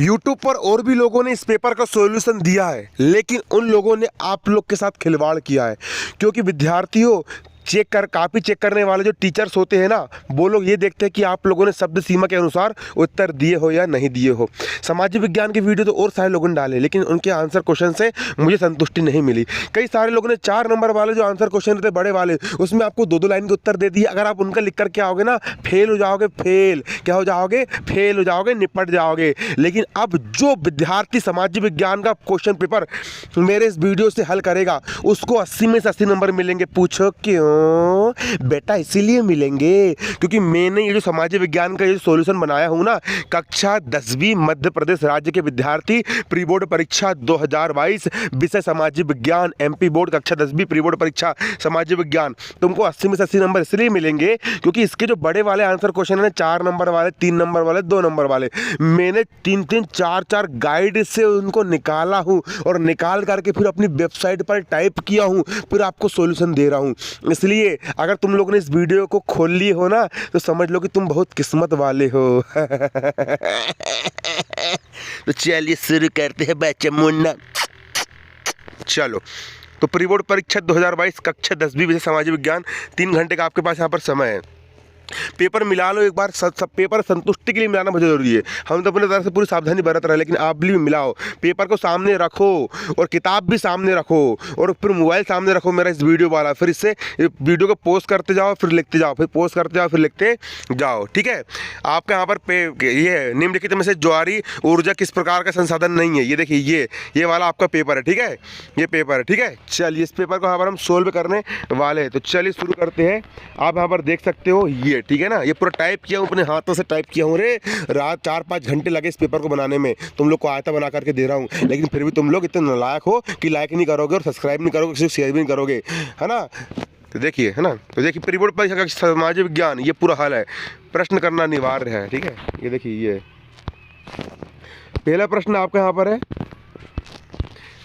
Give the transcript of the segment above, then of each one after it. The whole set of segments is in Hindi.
यूट्यूब पर और भी लोगों ने इस पेपर का सॉल्यूशन दिया है, लेकिन उन लोगों ने आप लोग के साथ खिलवाड़ किया है। क्योंकि विद्यार्थियों कापी चेक करने वाले जो टीचर्स होते हैं ना, वो लोग ये देखते हैं कि आप लोगों ने शब्द सीमा के अनुसार उत्तर दिए हो या नहीं दिए हो। सामाजिक विज्ञान की वीडियो तो और सारे लोगों ने डाले, लेकिन उनके आंसर क्वेश्चन से मुझे संतुष्टि नहीं मिली। कई सारे लोगों ने 4 नंबर वाले जो आंसर क्वेश्चन रहते बड़े वाले, उसमें आपको 2-2 लाइन के उत्तर दे दिए। अगर आप उनका लिख कर क्या आओगे ना, फेल हो जाओगे। क्या हो जाओगे? फेल हो जाओगे, निपट जाओगे। लेकिन अब जो विद्यार्थी सामाजिक विज्ञान का क्वेश्चन पेपर मेरे इस वीडियो से हल करेगा, उसको 80 में से 80 नंबर मिलेंगे। पूछो क्यों? बेटा इसीलिए मिलेंगे क्योंकि मैंने ये जो सामाजिक विज्ञान का ये सॉल्यूशन बनाया हूं ना, कक्षा 10वीं मध्य प्रदेश राज्य के विद्यार्थी प्री बोर्ड परीक्षा 2022 विषय सामाजिक विज्ञान, एमपी बोर्ड कक्षा 10वीं प्री बोर्ड परीक्षा सामाजिक विज्ञान, तुमको 80 में से 80 नंबर इसलिए मिलेंगे क्योंकि इसके जो बड़े वाले आंसर क्वेश्चन है, 4 नंबर वाले, 3 नंबर वाले, 2 नंबर वाले, मैंने 3-3, 4-4 गाइड से उनको निकाला हूं और निकाल करके फिर अपनी वेबसाइट पर टाइप किया हूं, फिर आपको सॉल्यूशन दे रहा हूं। इसलिए अगर तुम लोगों ने इस वीडियो को खोल लिए हो ना, तो समझ लो कि तुम बहुत किस्मत वाले हो। तो चलिए शुरू करते हैं बच्चा मुन्ना। चलो, तो प्री बोर्ड परीक्षा 2022 कक्षा 10वीं विषय सामाजिक विज्ञान, 3 घंटे का आपके पास यहाँ पर समय है। पेपर मिला लो एक बार। सब पेपर संतुष्टि के लिए मिलाना बहुत जरूरी है। हम तो अपने तरफ से पूरी सावधानी बरत रहे हैं, लेकिन आप भी मिलाओ। पेपर को सामने रखो और किताब भी सामने रखो और फिर मोबाइल सामने रखो मेरा इस वीडियो वाला। फिर इससे वीडियो को पोस्ट करते जाओ, फिर लिखते जाओ, फिर पोस्ट करते जाओ, फिर लिखते जाओ। ठीक है, आपका यहाँ पर ये है निम्नलिखित में से ज्वारी ऊर्जा किस प्रकार का संसाधन नहीं है। ये देखिए, ये वाला आपका पेपर है। ठीक है, ये पेपर है। ठीक है, चलिए इस पेपर को यहाँ पर हम सोल्व करने वाले हैं। तो चलिए शुरू करते हैं। आप यहाँ पर देख सकते हो ये, ठीक है ना, ये पूरा टाइप किया हूँ, अपने हाथों से टाइप किया हूँ। रे रात 4-5 घंटे लगे इस पेपर को बनाने में। तुम लोग को आयता बना करके दे रहा हूँ, लेकिन फिर भी तुम लोग इतने नालायक हो कि लाइक नहीं करोगे और सब्सक्राइब नहीं करोगे, किसी को शेयर भी नहीं करोगे, है ना। तो देखिए, है ना, तो देखिए प्री बोर्ड परीक्षा सामाजिक विज्ञान ये पूरा हल है। प्रश्न करना अनिवार्य है। ठीक है, ये देखिए, ये पहला प्रश्न आपका यहाँ पर है,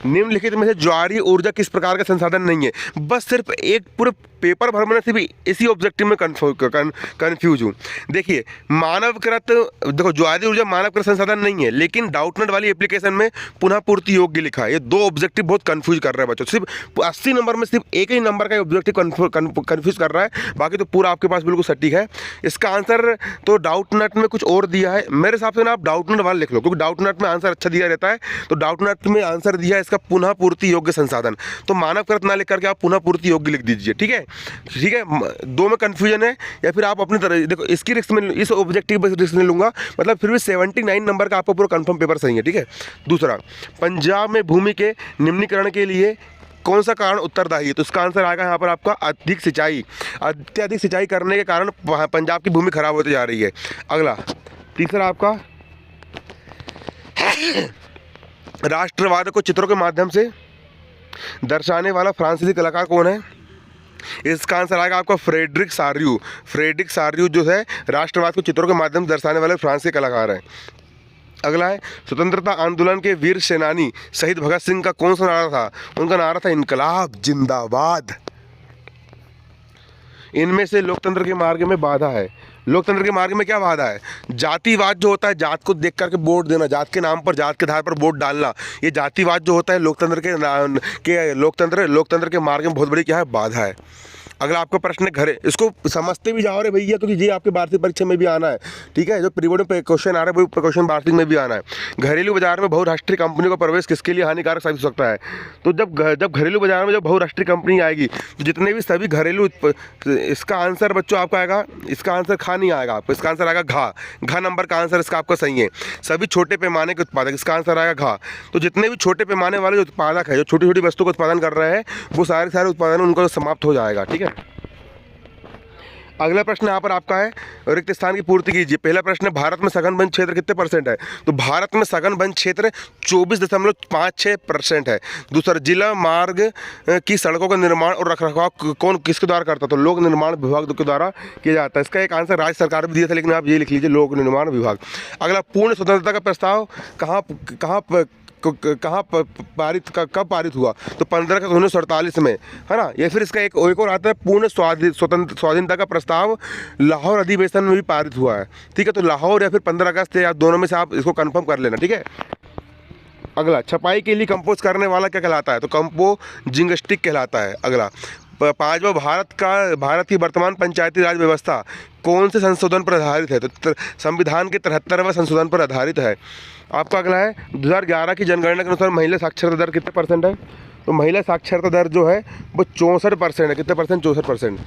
निम्नलिखित में से ज्वारी ऊर्जा किस प्रकार का संसाधन नहीं है। बस सिर्फ एक पूरे पेपर भर में से भी इसी ऑब्जेक्टिव में कन्फ्यूज हूँ। देखिए, मानवकृत, देखो ज्वारी ऊर्जा मानवकृत संसाधन नहीं है, लेकिन डाउटनेट वाली एप्लीकेशन में पुनः पूर्ति योग्य लिखा है। ये 2 ऑब्जेक्टिव बहुत कंफ्यूज कर रहा है बच्चों। सिर्फ 80 नंबर में सिर्फ एक ही नंबर का ऑब्जेक्टिव कंफ्यूज कर रहा है, बाकी तो पूरा आपके पास बिल्कुल सटीक है। इसका आंसर तो डाउटनेट में कुछ और दिया है। मेरे हिसाब से ना आप डाउटनेट वाला लिख लो, क्योंकि डाउटनेट में आंसर अच्छा दिया रहता है। तो डाउटनेट में आंसर दिया है इसका पुनः पूर्ति योग्य संसाधन, तो मानवकृत ना लिख करके आप पुनः पूर्ति योग्य लिख दीजिए। ठीक है, ठीक है, 2 में कंफ्यूजन है, या फिर आप अपनी तरह देखो, इसकी रिस्क में, इस ऑब्जेक्टिव पर रिस्क नहीं लूंगा, मतलब फिर भी 79 नंबर का आपको पूरा कंफर्म पेपर सही है। ठीक है, दूसरा, पंजाब में भूमि के निम्नीकरण के लिए कौन सा कारण उत्तरदायी है। तो इसका आंसर आएगा यहाँ पर आपका अधिक सिंचाई। अत्यधिक सिंचाई करने के कारण पंजाब की भूमि खराब होती जा रही है। अगला, तीसरा आपका, राष्ट्रवाद को चित्रों के माध्यम से दर्शाने वाला फ्रांसीसी कलाकार कौन है। इसका आंसर आएगा आपका फ्रेडरिक सार्यू। फ्रेडरिक सार्यू जो है राष्ट्रवाद को चित्रों के माध्यम से दर्शाने वाले फ्रांसीसी कलाकार हैं। अगला है, स्वतंत्रता आंदोलन के वीर सेनानी शहीद भगत सिंह का कौन सा नारा था। उनका नारा था इनकलाब जिंदाबाद। इनमें से लोकतंत्र के मार्ग में बाधा है। लोकतंत्र के मार्ग में क्या बाधा है? जातिवाद जो होता है, जात को देख करके वोट देना, जात के नाम पर, जात के आधार पर वोट डालना, ये जातिवाद जो होता है लोकतंत्र के मार्ग में बहुत बड़ी क्या है, बाधा है। अगला आपका प्रश्न है घरे, इसको समझते भी जाओ रे भैया, क्योंकि ये आपके वार्षिक परीक्षा में भी आना है। ठीक है, जो प्री बोर्ड में क्वेश्चन आ रहा है वो क्वेश्चन वार्षिक में भी आना है। घरेलू बाजार में बहुराष्ट्रीय कंपनियों का प्रवेश किसके लिए हानिकारक साबित हो सकता है। तो जब घरेलू बाजार में जब बहुराष्ट्रीय कंपनी आएगी, तो जितने भी सभी घरेलू, इसका आंसर बच्चों आपका आएगा, इसका आंसर खा नहीं आएगा आपको, इसका आंसर आएगा घा नंबर का आंसर इसका आपका सही है। सभी छोटे पैमाने के उत्पादक, इसका आंसर आएगा घा। तो जितने भी छोटे पैमाने वाले जो उत्पादक है, जो छोटी छोटी वस्तु का उत्पादन कर रहे हैं, वो सारे उत्पादन उनका समाप्त हो जाएगा। ठीक है, अगला प्रश्न यहाँ पर आपका है, रिक्त स्थान की पूर्ति कीजिए। पहला प्रश्न है, भारत में सघन वन क्षेत्र कितने % है। तो भारत में सघन वन क्षेत्र 24.56% है। दूसरा, जिला मार्ग की सड़कों का निर्माण और रखरखाव कौन किसके द्वारा करता है। तो लोक निर्माण विभाग के द्वारा किया जाता है। इसका एक आंसर राज्य सरकार भी दिया था, लेकिन आप ये लिख लीजिए लोक निर्माण विभाग। अगला, पूर्ण स्वतंत्रता का प्रस्ताव कहाँ कब पारित हुआ? तो 15 अगस्त 1948 में, है ना। या फिर इसका एक और आता है, पूर्ण स्वाधीनता का प्रस्ताव लाहौर अधिवेशन में भी पारित हुआ है, ठीक है। तो लाहौर या फिर 15 अगस्त, या दोनों में से आप इसको कन्फर्म कर लेना, ठीक है। अगला, छपाई के लिए कंपोज करने वाला क्या कहलाता है? तो कंपोजिंग कहलाता है। अगला, पांचवा, भारत की वर्तमान पंचायती राज व्यवस्था कौन से संशोधन पर आधारित है? तो संविधान के 73वें संशोधन पर आधारित है। आपका अगला है, 2011 की जनगणना के अनुसार महिला साक्षरता दर कितने परसेंट है? तो महिला साक्षरता दर जो है वो 64% है। कितने परसेंट? 64%।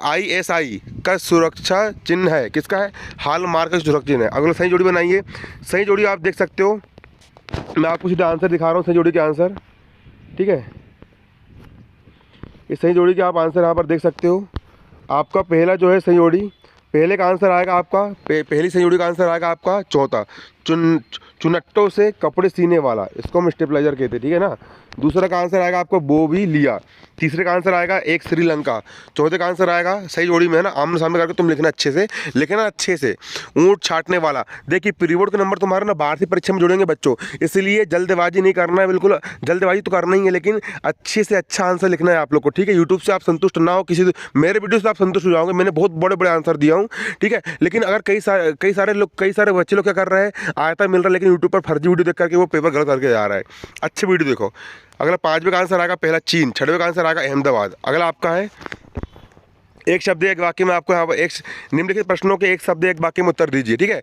ISI का सुरक्षा चिन्ह है, किसका है? हॉलमार्क का सुरक्षा चिन्ह है। अगला, सही जोड़ी बनाइए। सही जोड़ी आप देख सकते हो, मैं आपको सीधा आंसर दिखा रहा हूँ, सही जोड़ी के आंसर, ठीक है। इस सही जोड़ी के आप आंसर यहाँ पर देख सकते हो। आपका पहला जो है सही जोड़ी, पहले का आंसर आएगा आपका, पहली सही जोड़ी का आंसर आएगा आपका चौथा, चुनट्टों से कपड़े सीने वाला, इसको हम स्टेपलाइजर कहते हैं, ठीक है ना। दूसरा का आंसर आएगा आपको बोबिलिया। तीसरे का आंसर आएगा एक श्रीलंका। चौथे का आंसर आएगा, सही जोड़ी में है ना, आमने सामने करके तुम लिखना अच्छे से, लिखना अच्छे से, ऊँट छाटने वाला। देखिए प्रीबोर्ड के नंबर तुम्हारे ना बाहर से परीक्षा में जुड़ेंगे बच्चों, इसलिए जल्दबाजी नहीं करना है, बिल्कुल जल्दबाजी तो करना ही है, लेकिन अच्छे से अच्छा आंसर लिखना है आप लोग को, ठीक है। यूट्यूब से आप संतुष्ट ना हो, मेरे वीडियो से आप संतुष्ट हो जाओगे, मैंने बहुत बड़े बड़े आंसर दिया हूँ, ठीक है। लेकिन अगर कई सारे बच्चे लोग क्या कर रहे हैं, आयता मिल रहा है, लेकिन यूट्यूब पर फर्जी वीडियो देख करके वो पेपर गलत करके जा रहा है। अच्छे वीडियो देखो। अगला, पांचवें का आंसर आएगा पहला चीन, छठवें का आंसर आएगा अहमदाबाद। अगला आपका है, एक शब्द एक वाक्य में आपको यहाँ पर एक निम्नलिखित प्रश्नों के एक शब्द एक वाक्य में उत्तर दीजिए, ठीक है।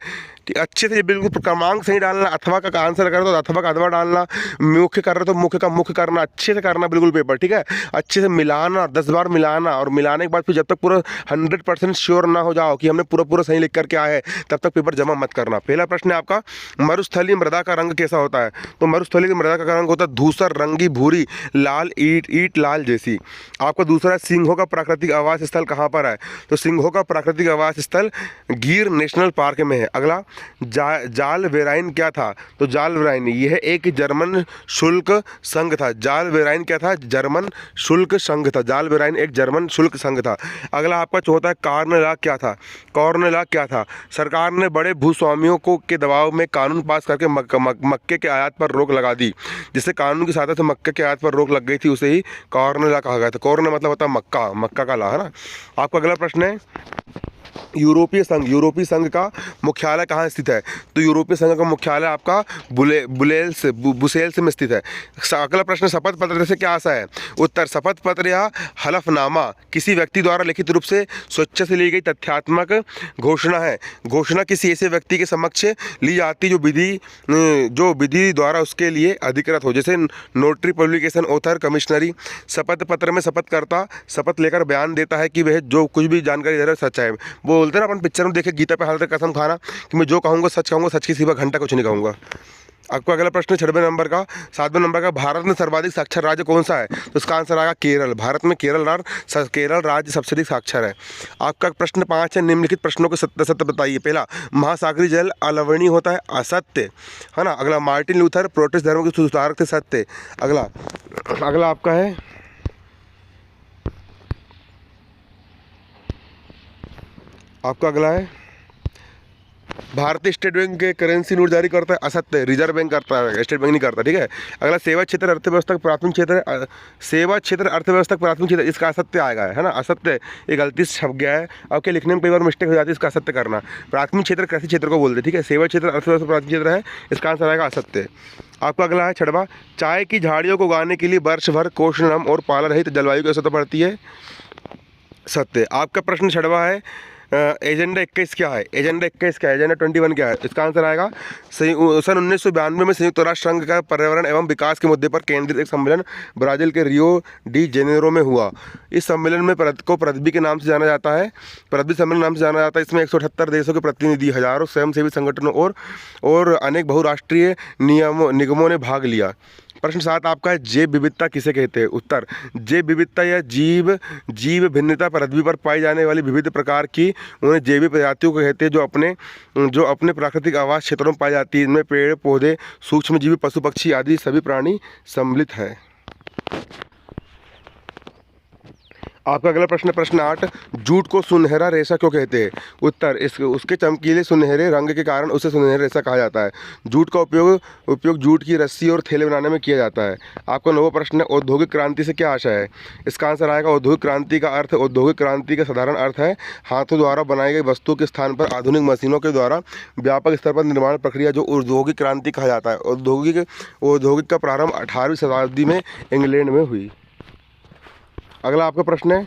अच्छे से बिल्कुल क्रमांक सही डालना, अथवा का आंसर कर रहे तो अथवा का अथवा डालना, मुख्य कर रहे तो मुख्य का मुख्य करना, अच्छे से करना बिल्कुल पेपर, ठीक है। अच्छे से मिलाना, 10 बार मिलाना, और मिलाने के बाद फिर जब तक पूरा 100% श्योर ना हो जाओ कि हमने पूरा सही लिख करके आए हैं, तब तक पेपर जमा मत करना। पहला प्रश्न है आपका, मरुस्थलीय मृदा का रंग कैसा होता है? तो मरुस्थलीय मृदा का रंग होता है धूसर, रंगी, भूरी, लाल, ईट लाल जैसी। आपका दूसरा, सिंहों का प्राकृतिक आवास स्थल कहाँ पर है? तो सिंहों का प्राकृतिक आवास स्थल गिर नेशनल पार्क में है। अगला, जाल वेराइन क्या था? तो जाल वेराइन यह एक जर्मन शुल्क संघ था। जाल वेराइन क्या था? जर्मन शुल्क संघ था। जाल वेराइन एक जर्मन शुल्क संघ था। अगला आपका चौथा है, कॉर्न लॉ क्या था? कॉर्न लॉ क्या था? सरकार ने बड़े भूस्वामियों के दबाव में कानून पास करके मक्के के आयात पर रोक लगा दी। जिससे कानून की सहायता से मक्के के आयात पर रोक लग गई थी, उसे ही कॉर्न लॉ कहा गया था। कॉर्न मतलब होता है मक्का का लॉ, है ना। आपका अगला प्रश्न है, यूरोपीय संघ का मुख्यालय कहाँ स्थित है? तो यूरोपीय संघ का मुख्यालय आपका बुसेल्स में स्थित है। अगला प्रश्न, शपथ पत्र से क्या आशा है? उत्तर, शपथ पत्र या हलफनामा किसी व्यक्ति द्वारा लिखित रूप से स्वेच्छा से ली गई तथ्यात्मक घोषणा है। घोषणा किसी ऐसे व्यक्ति के समक्ष ली जाती जो विधि द्वारा उसके लिए अधिकृत हो, जैसे नोटरी पब्लिकेशन, ऑथर, कमिश्नरी। शपथ पत्र में शपथकर्ता शपथ लेकर बयान देता है कि वह जो कुछ भी जानकारी दे रहा है सच है। वो बोलते हैं ना अपन पिक्चर में देखे, गीता पे हालत कसम खाना, कि मैं जो कहूँगा, सच के सिवा घंटा कुछ नहीं कहूँगा। आपको अगला प्रश्न 6वें नंबर का, 7वें नंबर का, भारत में सर्वाधिक साक्षर राज्य कौन सा है? तो इसका आंसर आएगा केरल। भारत में केरल राज्य सबसे अधिक साक्षर है। आपका प्रश्न 5 है, निम्नलिखित प्रश्नों के सत्य बताइए। पहला, महासागरीय जल अलवणीय होता है, असत्य, है ना। अगला, मार्टिन लूथर प्रोटेस्टेंट धर्म के सुधारक थे, सत्य। अगला आपका है, आपका अगला है, भारतीय स्टेट बैंक के करेंसी नोट जारी करता है, असत्य। रिजर्व बैंक करता है, स्टेट बैंक नहीं करता, ठीक है। अगला, सेवा क्षेत्र अर्थव्यवस्था प्राथमिक क्षेत्र, सेवा क्षेत्र अर्थव्यवस्था प्राथमिक क्षेत्र, इसका असत्य आएगा, है ना। असत्य, ये गलती से छप गया है, आपके लिखने में कई बार मिस्टेक हो जाती है, इसका असत्य करना। प्राथमिक क्षेत्र कृषि क्षेत्र को बोलते हैं, ठीक है। सेवा क्षेत्र अर्थव्यवस्था प्राथमिक क्षेत्र है, इसका आंसर आएगा असत्य। आपका अगला है 6वां, चाय की झाड़ियों को उगाने के लिए वर्ष भर कोष्णम और पाला रहित जलवायु की आवश्यकता पड़ती है, सत्य। आपका प्रश्न 6वां है, एजेंडा 21 क्या है? एजेंडा 21 क्या है? एजेंडा 21 क्या है? इसका आंसर आएगा, सन 1992 में संयुक्त राष्ट्र संघ का पर्यावरण एवं विकास के मुद्दे पर केंद्रित एक सम्मेलन ब्राजील के रियो डी जेनेरो में हुआ। इस सम्मेलन में को पृथ्वी के नाम से जाना जाता है, पृथ्वी सम्मेलन नाम से जाना जाता है। इसमें 178 देशों के प्रतिनिधि, हजारों स्वयंसेवी संगठनों और अनेक बहुराष्ट्रीय निगमों ने भाग लिया। प्रश्न 7 आपका है, जैव विविधता किसे कहते हैं? उत्तर, जैव विविधता या जीव भिन्नता पृथ्वी पर पाई जाने वाली विविध प्रकार की उन्हें जैविक प्रजातियों को कहते हैं जो अपने प्राकृतिक आवास क्षेत्रों में पाई जाती है। इनमें पेड़ पौधे, सूक्ष्मजीवी, पशु पक्षी आदि सभी प्राणी सम्मिलित हैं। आपका अगला प्रश्न है प्रश्न 8, जूट को सुनहरा रेशा क्यों कहते हैं? उत्तर, इस उसके चमकीले सुनहरे रंग के कारण उसे सुनहरा रेशा कहा जाता है। जूट का उपयोग जूट की रस्सी और थैले बनाने में किया जाता है। आपका 9वां प्रश्न है, औद्योगिक क्रांति से क्या आशय है? इसका आंसर आएगा औद्योगिक क्रांति का अर्थ, औद्योगिक क्रांति का साधारण अर्थ है हाथों द्वारा बनाई गई वस्तुओं के स्थान पर आधुनिक मशीनों के द्वारा व्यापक स्तर पर निर्माण प्रक्रिया जो औद्योगिक क्रांति कहा जाता है। औद्योगिक का प्रारंभ 18वीं शताब्दी में इंग्लैंड में हुई। अगला आपका प्रश्न है,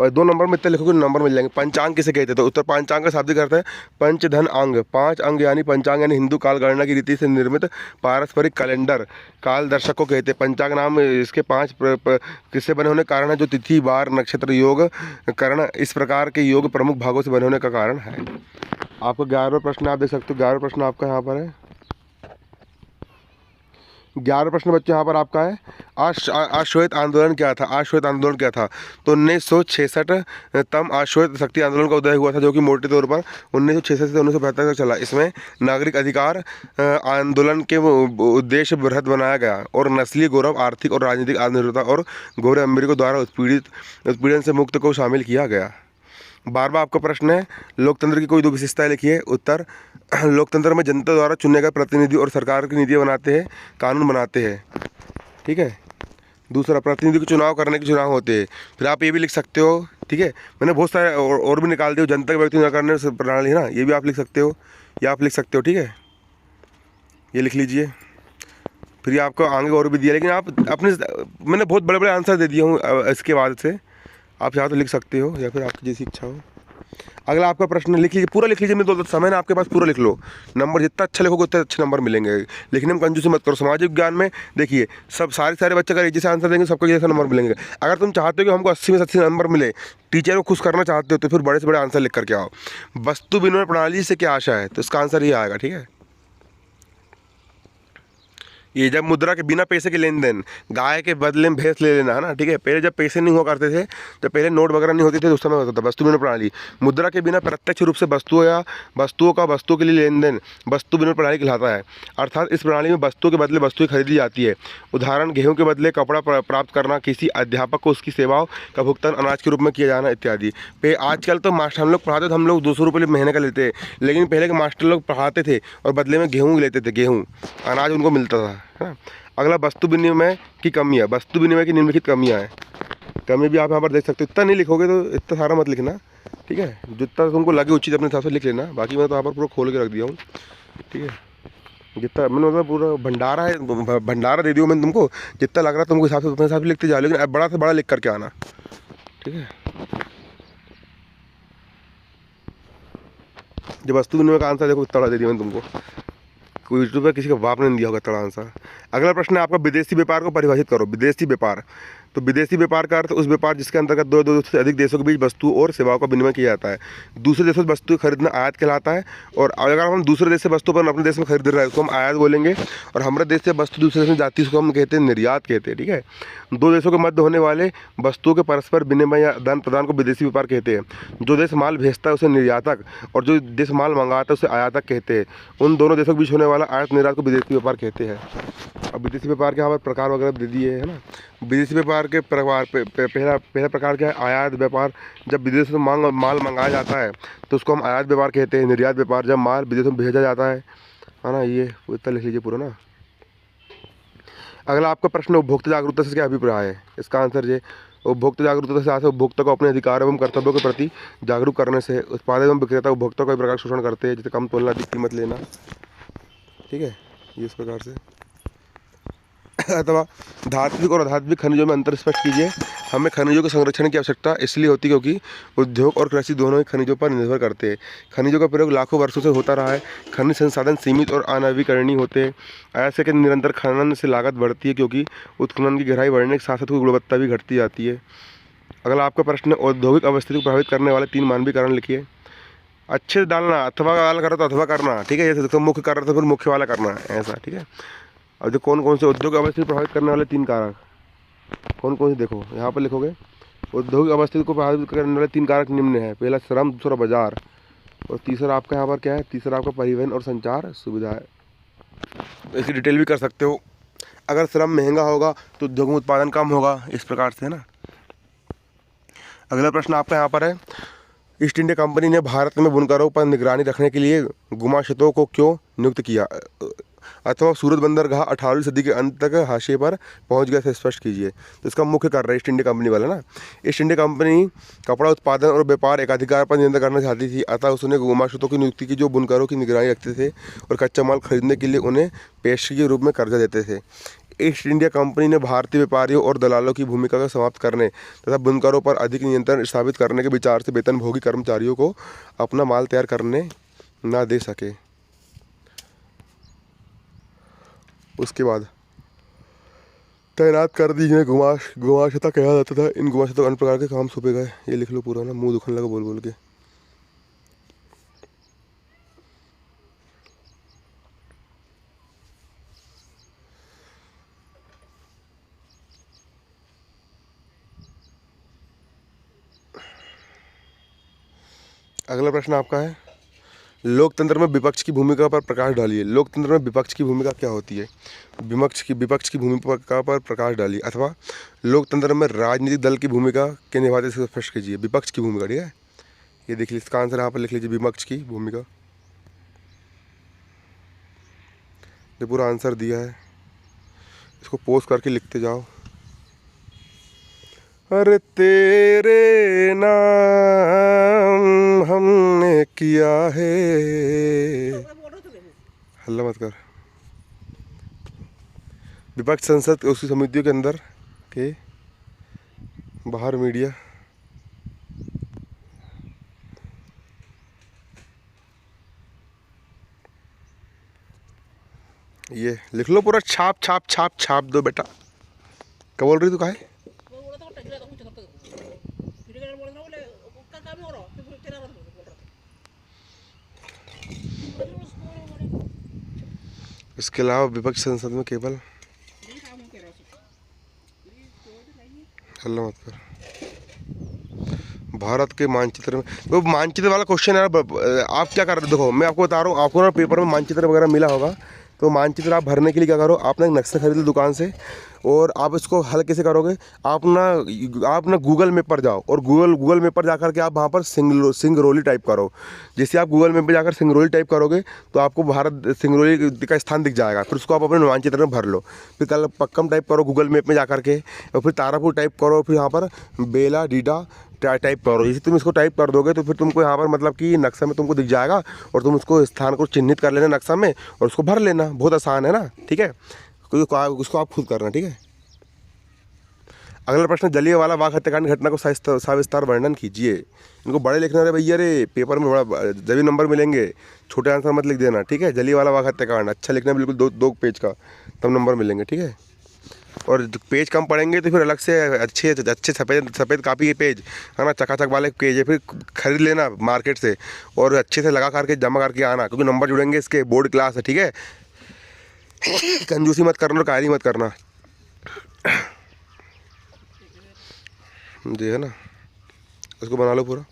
2 नंबर में इतने लिखोगे नंबर मिल जाएंगे। पंचांग किसे कहते हैं? तो उत्तर, पंचांग का शाब्दिक अर्थ है पंचधन अंग। 5 अंग यानी पंचांग यानी हिंदू काल गणना की रीति से निर्मित पारस्परिक कैलेंडर काल दर्शक को कहते हैं। पंचांग नाम इसके 5 किससे बने होने का कारण है? जो तिथि, वार, नक्षत्र, योग, कर्ण, इस प्रकार के योग प्रमुख भागों से बने होने का कारण है। आपको 11वां प्रश्न आप देख सकते हो। 11वां प्रश्न आपका यहाँ पर है। 11वां प्रश्न बच्चे यहाँ पर आपका है, अश्वेत आंदोलन क्या था? अश्वेत आंदोलन क्या था? तो 1966 तम अश्वेत शक्ति आंदोलन का उदय हुआ था, जो कि मोटे तौर पर 1966 से 1975 तक चला। इसमें नागरिक अधिकार आंदोलन के उद्देश्य बृहद बनाया गया और नस्लीय गौरव, आर्थिक और राजनीतिक आत्मनिर्भरता और गौरव अमेरिका द्वारा उत्पीड़न से मुक्त को शामिल किया गया। 12वां आपका प्रश्न है, लोकतंत्र की कोई 2 विशेषताएं लिखिए। उत्तर, लोकतंत्र में जनता द्वारा चुने गए प्रतिनिधि और सरकार की नीतियाँ बनाते हैं, कानून बनाते हैं। ठीक है। दूसरा, प्रतिनिधि को चुनाव करने के चुनाव होते हैं। फिर आप ये भी लिख सकते हो, ठीक है, मैंने बहुत सारे और भी निकाल दिए। जनता के व्यक्ति चुनाव करने से प्रणाली है ना, ये भी आप लिख सकते हो, या आप लिख सकते हो। ठीक है, ये लिख लीजिए। फिर ये आपको आगे और भी दिया, लेकिन आप अपने, मैंने बहुत बड़े बड़े आंसर दे दिए हूँ इसके बाद से, आप चाहो तो लिख सकते हो या फिर आपकी जैसी इच्छा हो। अगला आपका प्रश्न लिख लीजिए, पूरा लिख लीजिए। मैं 2 समय ना आपके पास, पूरा लिख लो। नंबर जितना अच्छा लिखोगे उतने अच्छे नंबर मिलेंगे। लिखने में कंजूसी मत करो। सामाजिक विज्ञान में देखिए, सारे बच्चे अगर जैसे आंसर देंगे सबको जैसे नंबर मिलेंगे। अगर तुम चाहते हो कि हमको 80 में से 80 नंबर मिले, टीचर को खुश करना चाहते हो, तो फिर बड़े से बड़े आंसर लिख करके आओ। वस्तु विनिमय प्रणाली से क्या आशा है? तो इसका आंसर ये आएगा। ठीक है, ये जब मुद्रा के बिना पैसे के लेन देन, गाय के बदले में भैंस ले लेना, है ना। ठीक है, पहले जब पैसे नहीं हुआ करते थे, जब पहले नोट वगैरह नहीं होते थे, उस समय होता था वस्तु विनिमय प्रणाली। मुद्रा के बिना प्रत्यक्ष रूप से वस्तुओं या वस्तुओं के लिए लेन देन वस्तु विनिमय प्रणाली कहलाता है। अर्थात इस प्रणाली में वस्तुओं के बदले वस्तुएं खरीदी जाती है। उदाहरण, गेहूँ के बदले कपड़ा प्राप्त करना, किसी अध्यापक को उसकी सेवाओं का भुगतान अनाज के रूप में किया जाना इत्यादि। आजकल तो मास्टर हम लोग पढ़ाते थे, हम लोग 200 रुपये महीने का लेते हैं, लेकिन पहले के मास्टर लोग पढ़ाते थे और बदले में गेहूँ लेते थे, गेहूँ अनाज उनको मिलता था, है ना। अगला, वस्तु विनिमय की कमियाँ। वस्तु विनिमय की निम्नलिखित कमियाँ हैं। कमी भी आप यहाँ पर देख सकते हो। इतना नहीं लिखोगे तो इतना सारा मत लिखना, ठीक है। जितना तुमको लगे उचित अपने हिसाब से लिख लेना। बाकी मैं तो यहाँ पर पूरा खोल के रख दिया हूँ, ठीक है। जितना मैंने मतलब पूरा भंडारा है, भंडारा दे दिया मैंने तुमको। जितना लग रहा है तुमको हिसाब से अपने हिसाब से लिखते जाओ, लेकिन अब बड़ा से बड़ा लिख करके आना, ठीक है। जो वस्तु विनिमय का आंसर देखो इतना बड़ा दे दिया मैंने तुमको, कोई यूट्यूब पर किसी का बाप ने दिया होगा तड़ा आंसर। अगला प्रश्न है आपका, विदेशी व्यापार को परिभाषित करो। विदेशी व्यापार, तो विदेशी व्यापार का अर्थ उस व्यापार जिसके अंतर्गत दो से अधिक देशों के बीच वस्तुओं और सेवाओं का विनिमय किया जाता है। दूसरे देशों से वस्तु खरीदना आयात कहलाता है। और अगर हम दूसरे देश से वस्तु पर अपने देश में खरीद रहे हैं उसको हम आयात बोलेंगे, और हमारे देश से वस्तु दूसरे देश में जाती है उसको हम कहते हैं निर्यात कहते हैं, ठीक है। 2 देशों के मध्य होने वाले वस्तुओं के परस्पर विनिमय या आदान प्रदान को विदेशी व्यापार कहते हैं। जो देश माल भेजता है उसे निर्यातक, और जो देश माल मंगाता है उसे आयातक कहते हैं। उन दोनों देशों के बीच होने वाला आयात निर्यात को विदेशी व्यापार कहते हैं। अब विदेशी व्यापार के यहाँ पर प्रकार वगैरह दे दिए है ना। विदेशी व्यापार के प्रकार पहला प्रकार क्या है? आयात व्यापार। जब विदेश से माल मंगाया जाता है तो उसको हम आयात व्यापार कहते हैं। निर्यात व्यापार, जब माल विदेश में भेजा जाता है ना। ये इतना लिख लीजिए पूरा ना। अगला आपका प्रश्न, उपभोक्ता जागरूकता से क्या अभिप्राय है? इसका आंसर ये, उपभोक्ता जागरूकता से आशय उपभोक्ता को अपने अधिकार एवं कर्तव्यों के प्रति जागरूक करने से। उत्पादक एवं विक्रेता उपभोक्ता को एक प्रकार शोषण करते हैं, जैसे कम तोलना, अधिक कीमत लेना, ठीक है, ये इस प्रकार से। अथवा धात्विक और अधात्विक खनिजों में अंतर स्पष्ट कीजिए। हमें खनिजों के संरक्षण की आवश्यकता इसलिए होती है क्योंकि उद्योग और कृषि दोनों ही खनिजों पर निर्भर करते हैं। खनिजों का प्रयोग लाखों वर्षों से होता रहा है। खनिज संसाधन सीमित और अनवीकरणीय होते हैं। ऐसे के निरंतर खनन से लागत बढ़ती है क्योंकि उत्खनन की गहराई बढ़ने के साथ साथ गुणवत्ता भी घटती जाती है। अगला आपका प्रश्न, औद्योगिक अवस्थिति को प्रभावित करने वाले 3 मानवीय कारण लिखिए। अच्छे से डालना, अथवा वाला करो तो अथवा करना, ठीक है। जैसे मुख्य कर रहा था फिर मुख्य वाला करना है, ऐसा, ठीक है। अब जो कौन कौन से औद्योगिक अवस्थिति को प्रभावित करने वाले 3 कारक कौन कौन से, देखो यहाँ पर लिखोगे। औद्योगिक अवस्थिति को प्रभावित करने वाले 3 कारक निम्न है। पहला श्रम, दूसरा बाजार, और तीसरा आपका यहाँ पर क्या है? तीसरा आपका परिवहन और संचार सुविधा है। इसकी डिटेल भी कर सकते हो। अगर श्रम महंगा होगा तो उद्योग में उत्पादन कम होगा, इस प्रकार से, है ना। अगला प्रश्न आपका यहाँ पर है, ईस्ट इंडिया कंपनी ने भारत में बुनकरों पर निगरानी रखने के लिए गुमाश्तों को क्यों नियुक्त किया, अथवा सूरत बंदरगाह 18वीं सदी के अंत तक हाशिए पर पहुंच गया, से स्पष्ट कीजिए। तो इसका मुख्य कार्य ईस्ट इंडिया कंपनी वाला ना, ईस्ट इंडिया कंपनी कपड़ा उत्पादन और व्यापार एकाधिकार पर नियंत्रण करना चाहती थी, अतः उसने गुमाश्तों की नियुक्ति की जो बुनकरों की निगरानी रखते थे और कच्चा माल खरीदने के लिए उन्हें पेशगी के रूप में कर्जा देते थे। ईस्ट इंडिया कंपनी ने भारतीय व्यापारियों और दलालों की भूमिका को समाप्त करने तथा बुनकरों पर अधिक नियंत्रण स्थापित करने के विचार से वेतनभोगी कर्मचारियों को अपना माल तैयार करने ना दे सके। उसके बाद तैनात कर दी जिन्हें गुमाश्ता कहा जाता था। इन गुमाश्तों को अन्य प्रकार के काम सौंपे गए। ये लिख लो पूरा ना, मुंह दुखने लगा बोल बोल के। अगला प्रश्न आपका है, लोकतंत्र में विपक्ष की भूमिका पर प्रकाश डालिए। लोकतंत्र में विपक्ष की भूमिका क्या होती है? विपक्ष की भूमिका पर प्रकाश डालिए, अथवा लोकतंत्र में राजनीतिक दल की भूमिका के निभाते से स्पष्ट कीजिए। विपक्ष की भूमिका, ठीक है, ये देख लीजिए, इसका आंसर यहाँ पर लिख लीजिए, विपक्ष की भूमिका। ये पूरा आंसर दिया है, इसको पोस्ट करके लिखते जाओ। अरे तेरे नाम हमने किया है, हल्ला मत कर। विपक्ष संसद उसकी समितियों के अंदर के बाहर मीडिया। ये लिख लो पूरा, छाप छाप छाप छाप दो बेटा। क्या बोल रही तू, काहे? इसके अलावा विपक्ष संसद में केवल, हल्ला मत कर। भारत के मानचित्र में, वो मानचित्र वाला क्वेश्चन है। आप क्या कर रहे हो, देखो मैं आपको बता रहा हूँ, आपको ना पेपर में मानचित्र वगैरह मिला होगा, तो मानचित्र आप भरने के लिए क्या करो, आप ना एक नक्शा खरीद लो दुकान से, और आप इसको हल कैसे करोगे, आप ना गूगल मैप पर जाओ, और गूगल मैप पर जाकर के आप वहाँ पर सिंगरौली टाइप करो। जैसे आप गूगल मैप पर जाकर सिंगरौली टाइप करोगे तो आपको भारत सिंगरौली का स्थान दिख जाएगा। फिर उसको आप अपने मानचित्र में भर लो। फिर कल पक्कम टाइप करो गूगल मैप में जाकर के, और फिर तारापुर टाइप करो, फिर यहाँ पर बेला डीडा टाइप करो। जैसे तुम इसको टाइप कर दोगे तो फिर तुमको यहाँ पर मतलब कि नक्शा में तुमको दिख जाएगा, और तुम उसको स्थान को चिन्हित कर लेना नक्शा में, और उसको भर लेना। बहुत आसान है ना, ठीक है, उसको आप खुद करना, ठीक है। अगला प्रश्न, जलियांवाला बाग हत्याकांड घटना को सविस्तार वर्णन कीजिए। इनको बड़े लिखना है भैया, रे पेपर में बड़ा जब नंबर मिलेंगे, छोटे आंसर मत लिख देना, ठीक है। जलियांवाला बाग हत्याकांड अच्छा लिखना है, बिल्कुल दो पेज का, तब नंबर मिलेंगे, ठीक है। और पेज कम पढ़ेंगे तो फिर अलग से अच्छे सफ़ेद कापी के पेज है ना, चकाचक वाले पेज है, फिर खरीद लेना मार्केट से, और अच्छे से लगा करके जमा करके आना, क्योंकि नंबर जुड़ेंगे, इसके बोर्ड क्लास है, ठीक है। कंजूसी मत करना और कायरी मत करना जी, है ना। इसको बना लो पूरा।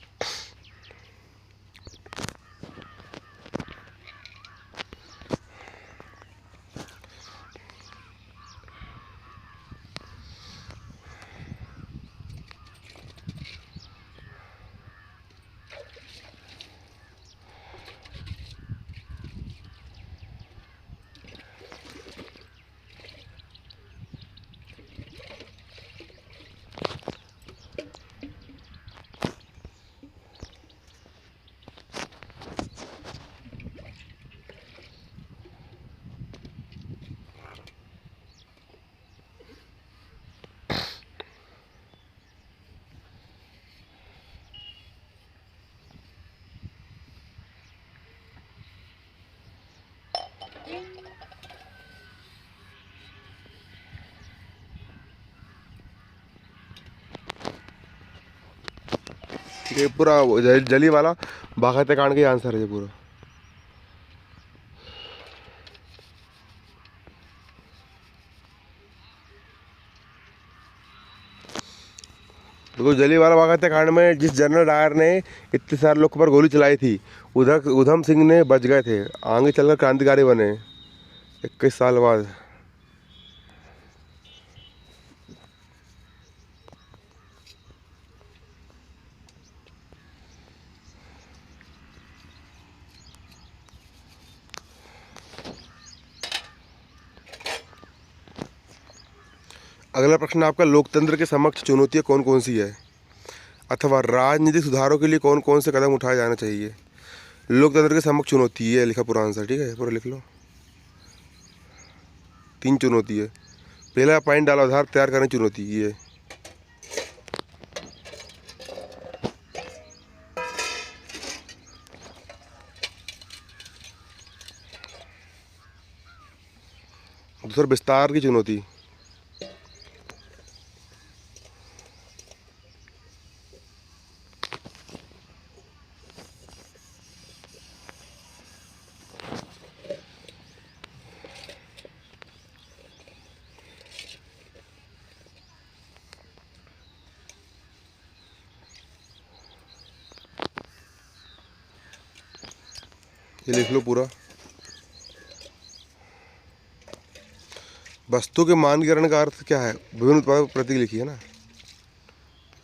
ये पूरा जलियांवाला बाग हत्याकांड का आंसर है ये पूरा। देखो, जलियांवाला बाग हत्याकांड में जिस जनरल डायर ने इतने सारे लोग पर गोली चलाई थी, उधर उधम सिंह ने बच गए थे, आगे चलकर क्रांतिकारी बने 21 साल बाद। अगला प्रश्न आपका, लोकतंत्र के समक्ष चुनौतियाँ कौन कौन सी है, अथवा राजनीतिक सुधारों के लिए कौन कौन से कदम उठाए जाना चाहिए। लोकतंत्र के समक्ष चुनौती ये लिखा पूरा आंसर, ठीक है, पूरा लिख लो। 3 चुनौती है। पहला पॉइंट डाला, आधार तैयार करने की चुनौती ये है। दूसरा विस्तार की चुनौती, ये लिख लो पूरा। वस्तु के मानकीकरण का अर्थ क्या है, विभिन्न उत्पादों प्रतीक लिखी है ना,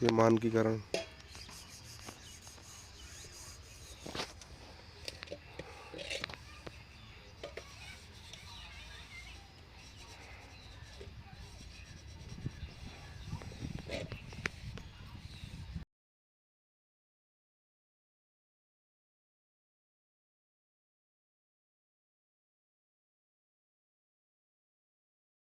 ये मानकीकरण।